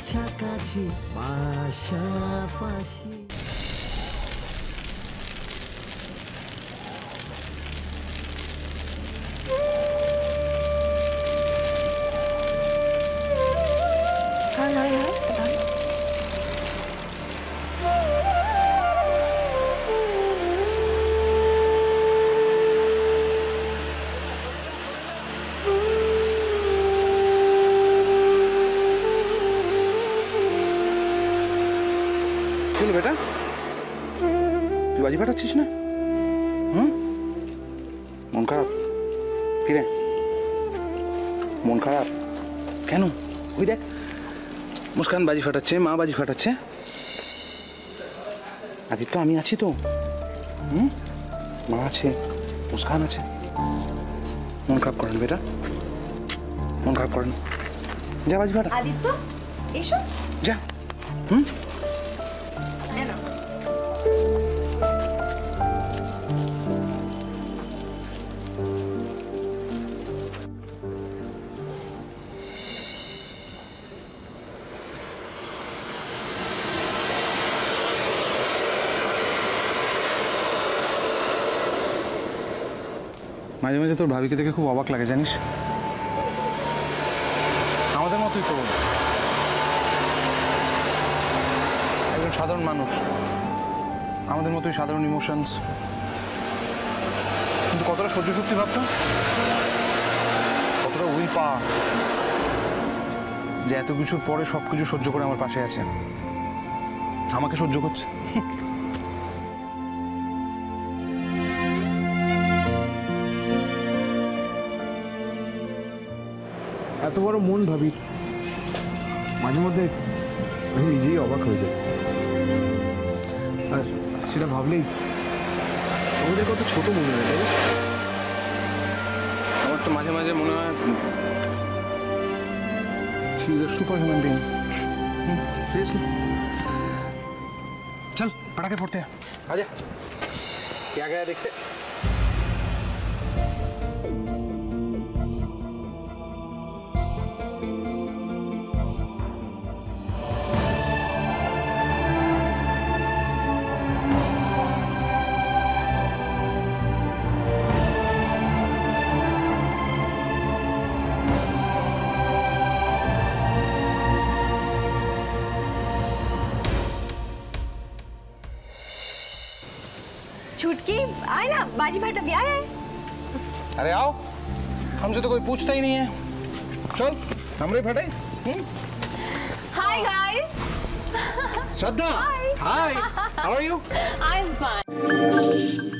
কাছাকাছি পাশাপাশি। বেটা তুই বাজি ফাটাচ্ছিস না? মন খারাপ? কিরে মন খারাপ কেন? ওই দেখ মুস্কান বাজি ফাটাচ্ছে, মা বাজি ফাটাচ্ছে। আদিত্য আমি আছি তো, মা আছে, মুস্কান আছে। মন খারাপ করেন বেটা, মন খারাপ করেন। যা বাজি ফাটা। আদিত্য এসো। যা। মাঝে মাঝে তোর ভাবিকে দেখে খুব অবাক লাগে জানিস, আমাদের মতোই তো, একজন সাধারণ মানুষ, আমাদের মতোই সাধারণ ইমোশনস, কিন্তু কতটা সহ্য শক্তি ভাবতো, কতটা উইল পাওয়ার, যে এত কিছুর পরে সব কিছু সহ্য করে আমার পাশে আছে, আমাকে সহ্য করছে। এত বড় মন ভাবি, মাঝে মধ্যে আমি নিজেই অবাক হয়ে যাই। আর সেটা ভাবলেই আমাদের কত ছোট মনে হয়। তাই আমার তো মাঝে মাঝে মনে হয় she is a super human being. Seriously चल पटाखे फोड़ते हैं, आजा। क्या गया देखते। छुटकी आए ना, बाजी फाटा भी आए। अरे आओ, हमसे तो कोई पूछता ही नहीं है। चल हमरे फटे। Hi guys. Shraddha, hi, how are you? I am fine.